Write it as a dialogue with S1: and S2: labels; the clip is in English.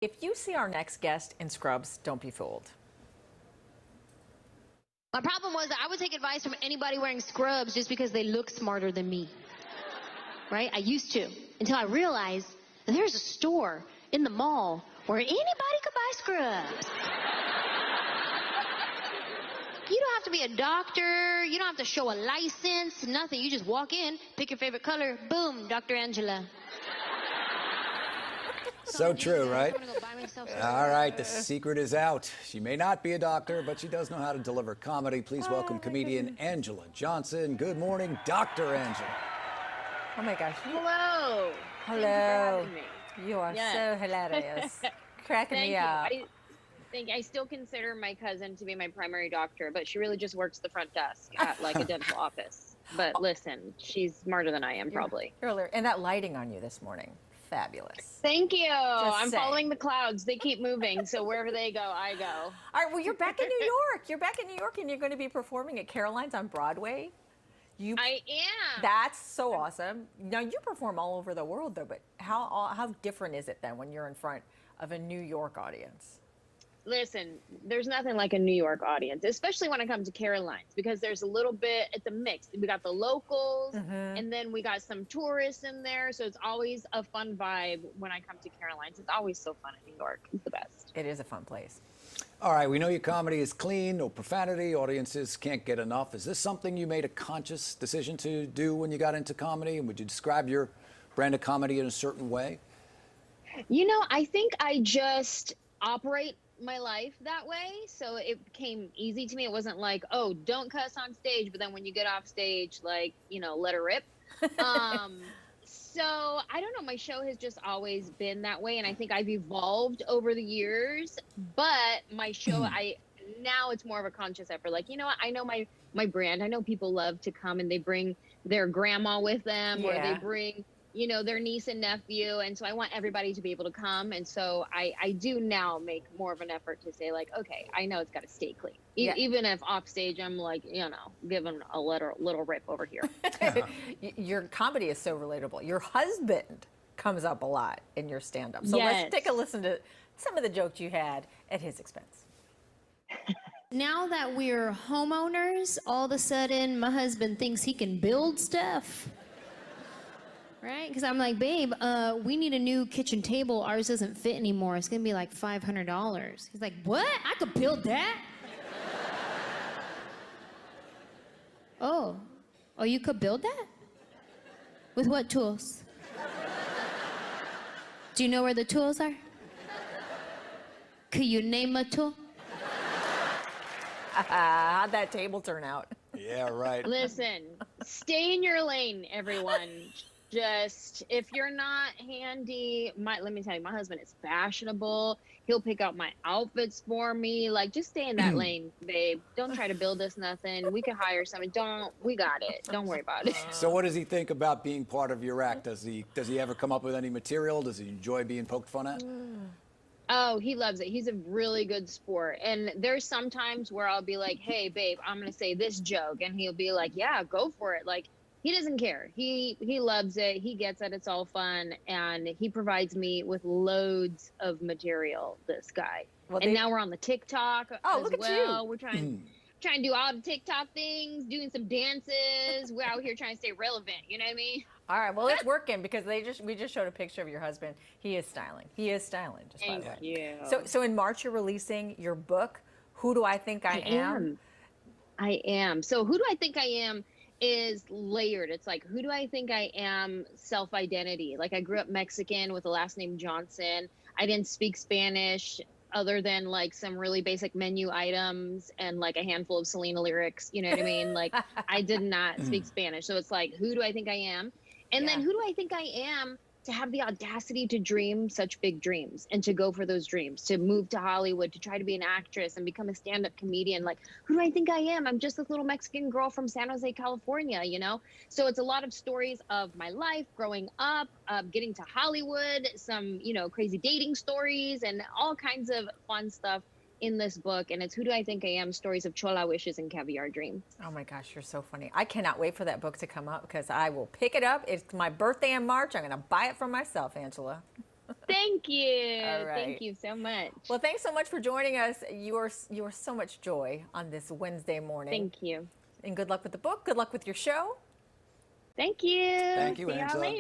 S1: If you see our next guest in scrubs, don't be fooled.
S2: My problem was that I would take advice from anybody wearing scrubs just because they look smarter than me. Right? I used to. Until I realized that there's a store in the mall where anybody could buy scrubs. You don't have to be a doctor. You don't have to show a license. Nothing. You just walk in, pick your favorite color. Boom, Dr. Anjelah.
S3: So true, right? All right, the secret is out. She may not be a doctor, but she does know how to deliver comedy. Please welcome comedian Anjelah Johnson. Good morning, Dr. Anjelah.
S1: Oh my gosh.
S4: Hello.
S1: Hello.
S4: Thank you for having me.
S1: You are so hilarious. Cracking
S4: Thank
S1: me
S4: you.
S1: up.
S4: I still consider my cousin to be my primary doctor, but she really just works the front desk at like a dental office. But listen, she's smarter than I am, probably.
S1: Earlier, and that lighting on you this morning, fabulous.
S4: Thank you. I'm
S1: saying.
S4: following the clouds. They keep moving, so wherever they go, I go.
S1: All right, well, you're back in New York. You're back in New York, and you're going to be performing at Caroline's on Broadway.
S4: I am.
S1: That's so awesome. Now, you perform all over the world, though, but how different is it then when you're in front of a New York audience?
S4: Listen, there's nothing like a New York audience, especially when it comes to Caroline's, because there's a little bit, it's a mix. We got the locals, and then we got some tourists in there. So it's always a fun vibe when I come to Caroline's. It's always so fun in New York. It's the best.
S1: It is a fun place.
S3: All right, we know your comedy is clean, no profanity, audiences can't get enough. Is this something you made a conscious decision to do when you got into comedy? And would you describe your brand of comedy in a certain way?
S4: You know, I think I just operate my life that way, so it became easy to me. It wasn't like, oh, don't cuss on stage, but then when you get off stage, like, you know, let her rip. So I don't know, my show has just always been that way, and I think I've evolved over the years, but my show, now it's more of a conscious effort. Like, you know what, I know my brand. I know people love to come and they bring their grandma with them, or they bring, you know, their niece and nephew. And so I want everybody to be able to come. And so I do now make more of an effort to say, like, okay, I know it's got to stay clean. Even if off stage, I'm like, you know, giving a little rip over here.
S1: Your comedy is so relatable. Your husband comes up a lot in your stand-up. So let's take a listen to some of the jokes you had at his expense.
S2: Now that we're homeowners, all of a sudden my husband thinks he can build stuff. Right? Because I'm like, babe, we need a new kitchen table. Ours doesn't fit anymore. It's going to be like $500. He's like, what? I could build that? Oh, you could build that? With what tools? Do you know where the tools are? Could you name a tool?
S1: How'd that table turn out?
S3: Yeah, right.
S4: Listen, stay in your lane, everyone. Just, if you're not handy, let me tell you, my husband is fashionable. He'll pick out my outfits for me. Like, just stay in that lane, babe. Don't try to build us nothing. We can hire someone. We got it. Don't worry about it.
S3: So what does he think about being part of your act? Does he ever come up with any material? Does he enjoy being poked fun at?
S4: Oh, he loves it. He's a really good sport. And there's some times where I'll be like, hey, babe, I'm going to say this joke. And he'll be like, yeah, go for it. Like, he doesn't care. He loves it. He gets it. It's all fun. And he provides me with loads of material, this guy. Well, and now we're on the TikTok as well. We're trying to do all the TikTok things, doing some dances. We're out here trying to stay relevant. You know what I mean?
S1: All right. Well, it's working because we just showed a picture of your husband. He is styling. He is styling, just by the way.
S4: Thank you.
S1: So in March, you're releasing your book, Who Do I Think I Am?
S4: I am. So Who Do I Think I Am is layered. It's like, who do I think I am? Self-identity. Like, I grew up Mexican with the last name Johnson. I didn't speak Spanish other than like some really basic menu items and like a handful of Selena lyrics. You know what I mean? Like, I did not speak Spanish. So it's like, who do I think I am? And then who do I think I am to have the audacity to dream such big dreams and to go for those dreams, to move to Hollywood, to try to be an actress and become a stand-up comedian? Like, who do I think I am? I'm just this little Mexican girl from San Jose, California, you know? So it's a lot of stories of my life growing up, getting to Hollywood, some, you know, crazy dating stories and all kinds of fun stuff in this book. And it's Who Do I Think I Am? Stories of Chola Wishes and Caviar Dreams.
S1: Oh my gosh, you're so funny. I cannot wait for that book to come up because I will pick it up. It's my birthday in March. I'm going to buy it for myself, Anjelah.
S4: Thank you.
S1: All right.
S4: Thank you so much.
S1: Well, thanks so much for joining us. You are so much joy on this Wednesday morning.
S4: Thank you.
S1: And good luck with the book. Good luck with your show.
S4: Thank you.
S3: Thank you,
S4: See y'all
S3: Angela.
S4: later.